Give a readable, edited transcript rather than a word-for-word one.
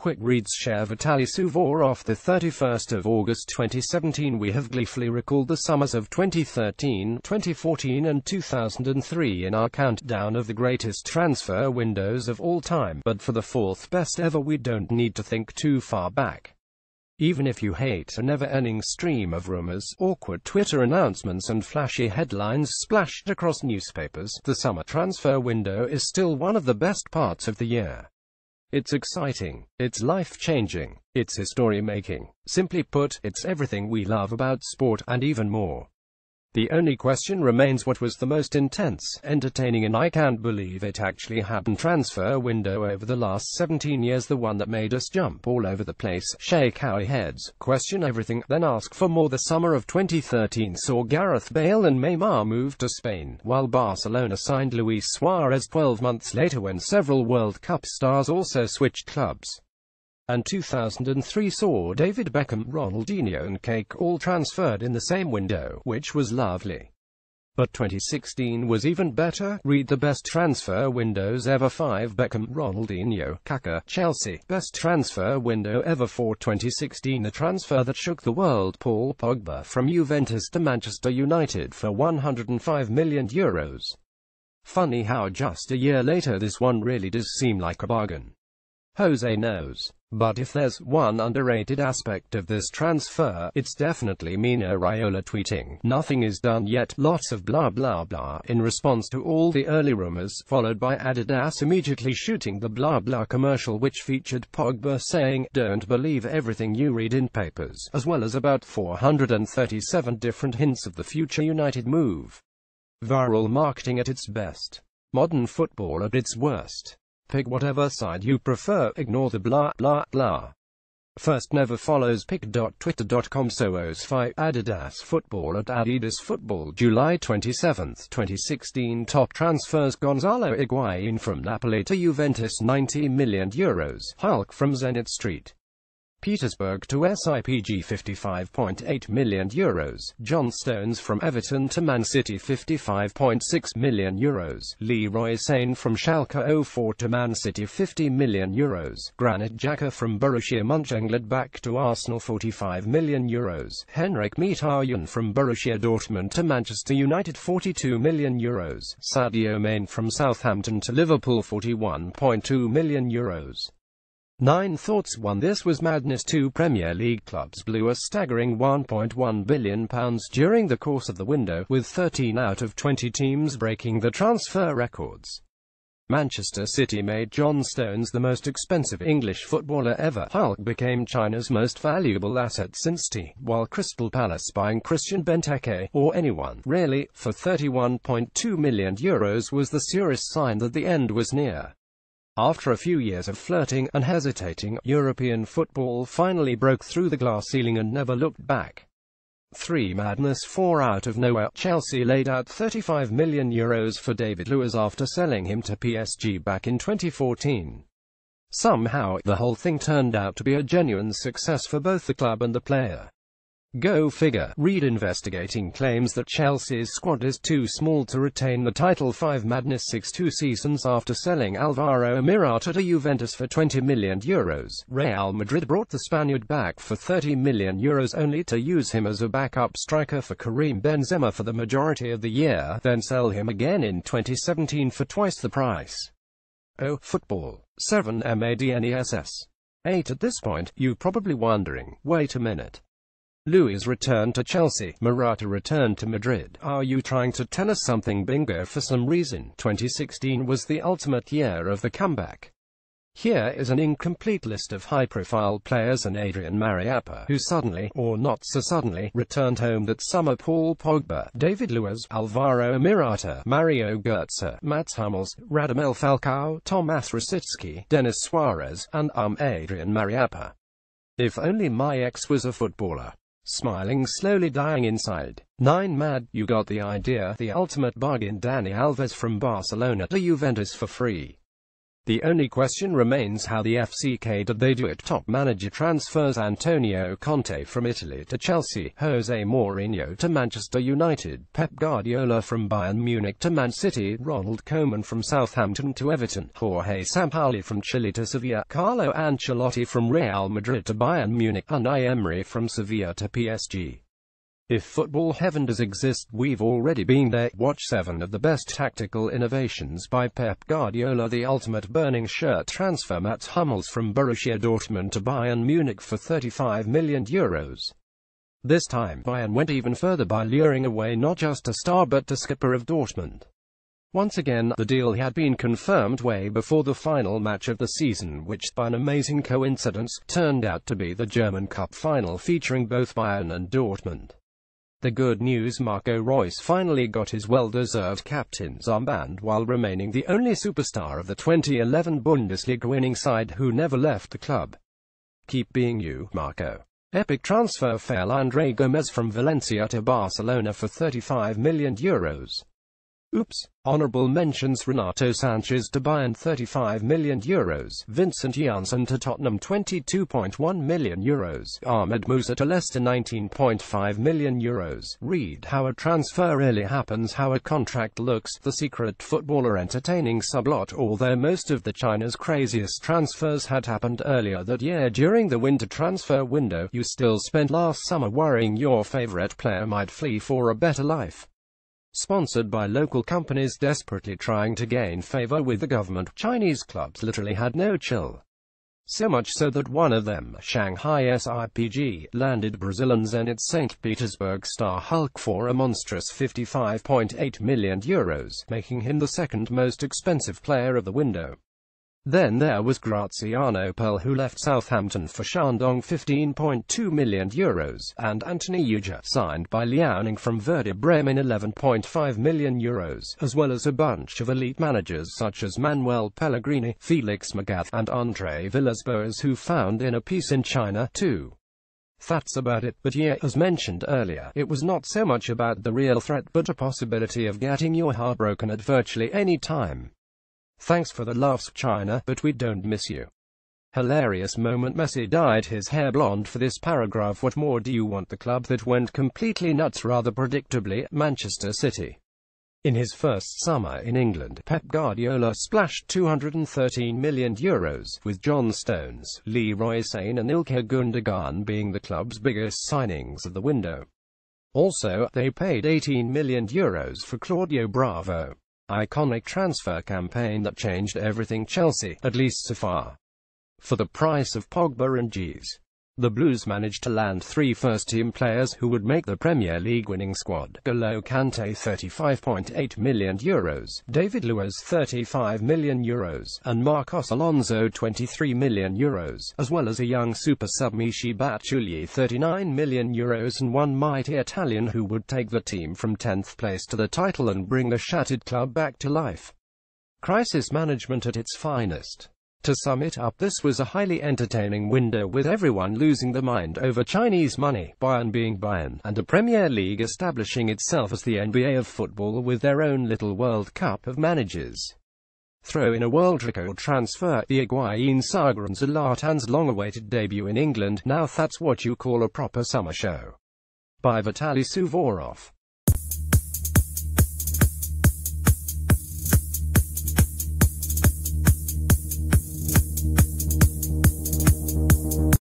quick reads share Vitaly Suvorov. The 31st of August 2017. We have gleefully recalled the summers of 2013, 2014 and 2003 in our countdown of the greatest transfer windows of all time, but for the fourth best ever we don't need to think too far back. Even if you hate a never-ending stream of rumors, awkward Twitter announcements and flashy headlines splashed across newspapers, the summer transfer window is still one of the best parts of the year. It's exciting, it's life-changing, it's history-making. Simply put, it's everything we love about sport, and even more. The only question remains, what was the most intense, entertaining and I can't believe it actually happened transfer window over the last 17 years, the one that made us jump all over the place, shake our heads, question everything, then ask for more? The summer of 2013 saw Gareth Bale and Neymar move to Spain, while Barcelona signed Luis Suarez 12 months later, when several World Cup stars also switched clubs. And 2003 saw David Beckham, Ronaldinho and Cake all transferred in the same window, which was lovely. But 2016 was even better. Read the best transfer windows ever. 5. Beckham, Ronaldinho, Kaká, Chelsea. Best transfer window ever for 2016. The transfer that shook the world. Paul Pogba from Juventus to Manchester United for €105 million. Funny how just a year later this one really does seem like a bargain. Jose knows. But if there's one underrated aspect of this transfer, it's definitely Mino Raiola tweeting, "Nothing is done yet, lots of blah blah blah," in response to all the early rumors, followed by Adidas immediately shooting the blah blah commercial, which featured Pogba saying, "Don't believe everything you read in papers," as well as about 437 different hints of the future United move. Viral marketing at its best. Modern football at its worst. Pick whatever side you prefer, ignore the blah blah blah. First never follows pic.twitter.com/soos5 Adidas Football at Adidas Football. July 27, 2016. Top transfers: Gonzalo Higuain from Napoli to Juventus €90 million, Hulk from Zenit St. Petersburg to SIPG €55.8 million, John Stones from Everton to Man City €55.6 million, Leroy Sane from Schalke 04 to Man City €50 million, Granit Xhaka from Borussia Mönchengladbach to Arsenal €45 million, Henrik Mkhitaryan from Borussia Dortmund to Manchester United €42 million, Sadio Mane from Southampton to Liverpool €41.2 million. 9 thoughts. 1. This was madness. 2. Premier League clubs blew a staggering £1.1 billion during the course of the window, with 13 out of 20 teams breaking the transfer records. Manchester City made John Stones the most expensive English footballer ever. Hulk became China's most valuable asset since T, while Crystal Palace buying Christian Benteke, or anyone, really, for €31.2 million was the surest sign that the end was near. After a few years of flirting and hesitating, European football finally broke through the glass ceiling and never looked back. 3. Madness. 4. Out of nowhere, Chelsea laid out €35 million for David Luiz after selling him to PSG back in 2014. Somehow, the whole thing turned out to be a genuine success for both the club and the player. Go figure. Read investigating claims that Chelsea's squad is too small to retain the title. 5. Madness. 6. 2 seasons after selling Alvaro Morata to Juventus for €20 million, Real Madrid brought the Spaniard back for €30 million, only to use him as a backup striker for Karim Benzema for the majority of the year, then sell him again in 2017 for twice the price. Oh, football. 7. Madness. 8. At this point, you're probably wondering, wait a minute. Luiz returned to Chelsea, Morata returned to Madrid. Are you trying to tell us something? Bingo. For some reason, 2016 was the ultimate year of the comeback. Here is an incomplete list of high-profile players and Adrian Mariappa, who suddenly, or not so suddenly, returned home that summer. Paul Pogba, David Luiz, Alvaro Morata, Mario Götze, Mats Hummels, Radamel Falcao, Tomas Rosicki, Denis Suarez, and Adrian Mariappa. If only my ex was a footballer. Smiling, slowly dying inside. 9. Mad, you got the idea. The ultimate bargain. Dani Alves from Barcelona to Juventus for free. The only question remains how the FCK did they do it. Top manager transfers: Antonio Conte from Italy to Chelsea, Jose Mourinho to Manchester United, Pep Guardiola from Bayern Munich to Man City, Ronald Koeman from Southampton to Everton, Jorge Sampaoli from Chile to Sevilla, Carlo Ancelotti from Real Madrid to Bayern Munich, Unai Emery from Sevilla to PSG. If football heaven does exist, we've already been there. Watch 7 of the best tactical innovations by Pep Guardiola. The ultimate burning shirt transfer: Mats Hummels from Borussia Dortmund to Bayern Munich for €35 million. This time, Bayern went even further by luring away not just a star but the skipper of Dortmund. Once again, the deal had been confirmed way before the final match of the season, which, by an amazing coincidence, turned out to be the German Cup final featuring both Bayern and Dortmund. The good news: Marco Reus finally got his well-deserved captain's armband while remaining the only superstar of the 2011 Bundesliga-winning side who never left the club. Keep being you, Marco. Epic transfer fail: Andre Gomes from Valencia to Barcelona for €35 million. Oops. Honorable mentions: Renato Sanchez to Bayern €35 million, Vincent Janssen to Tottenham €22.1 million, Ahmed Musa to Leicester €19.5 million. Read how a transfer really happens, how a contract looks, the secret footballer entertaining subplot. Although most of the China's craziest transfers had happened earlier that year during the winter transfer window, you still spent last summer worrying your favorite player might flee for a better life. Sponsored by local companies desperately trying to gain favor with the government, Chinese clubs literally had no chill. So much so that one of them, Shanghai SIPG, landed Brazilian Zenit St. Petersburg star Hulk for a monstrous €55.8 million, making him the second most expensive player of the window. Then there was Graziano Pelle, who left Southampton for Shandong €15.2 million, and Anthony Ugarte, signed by Liaoning from Werder Bremen €11.5 million, as well as a bunch of elite managers such as Manuel Pellegrini, Felix Magath, and Andre Villas-Boas, who found inner peace in China, too. That's about it. But yeah, as mentioned earlier, it was not so much about the real threat but a possibility of getting your heart broken at virtually any time. Thanks for the laughs, China, but we don't miss you. Hilarious moment: Messi dyed his hair blonde for this paragraph. What more do you want? The club that went completely nuts rather predictably, Manchester City. In his first summer in England, Pep Guardiola splashed €213 million, with John Stones, Leroy Sane and Ilkay Gundogan being the club's biggest signings of the window. Also, they paid €18 million for Claudio Bravo. Iconic transfer campaign that changed everything Chelsea, at least so far. For the price of Pogba and G's, the Blues managed to land 3 first-team players who would make the Premier League winning squad. N'Golo Kante €35.8 million, David Luiz €35 million, and Marcos Alonso €23 million, as well as a young super sub Michy Batshuayi €39 million, and one mighty Italian who would take the team from 10th place to the title and bring the shattered club back to life. Crisis management at its finest. To sum it up, this was a highly entertaining window with everyone losing their mind over Chinese money, Bayern being Bayern, and a Premier League establishing itself as the NBA of football with their own little World Cup of managers. Throw in a world record transfer, the Higuain saga, and Zlatan's long-awaited debut in England. Now that's what you call a proper summer show. By Vitaly Suvorov.